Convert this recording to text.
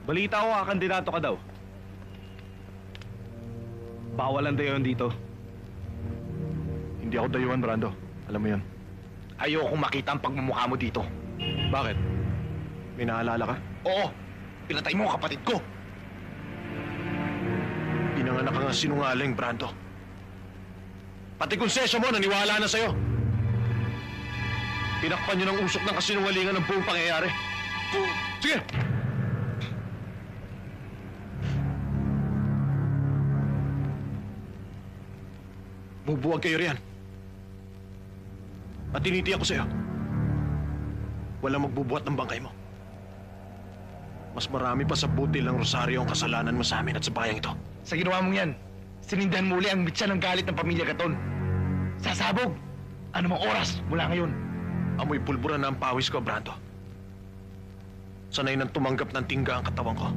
Balita ko, kandidato ka daw. Bawal ang dayon dito. Hindi ako dayuhan, Brando. Alam mo yan. Ayokong makita ang pagmumukha mo dito. Bakit? May naalala ka? Oo, pinatay mo ang kapatid ko. Pinanganak ka nga sinungaling, Brando. Pati konsesyo mo, naniwala na sa'yo. Pinakpan niyo ng usok ng kasinungalingan ng buong pangyayari. Sige! Bubuwag kayo riyan. At tinitiyak ko sa'yo, walang magbubuhat ng bangkay mo. Mas marami pa sa butil ng rosaryo ang kasalanan mo sa amin at sa bayang ito. Sa ginawa mong yan, sinindahan muli ang mitsa ng galit ng pamilya Gaton. Sasabog! Anumang oras mula ngayon. Amoy pulbura na ang pawis ko, Brando. Sanay nang tumanggap ng tingga ang katawan ko.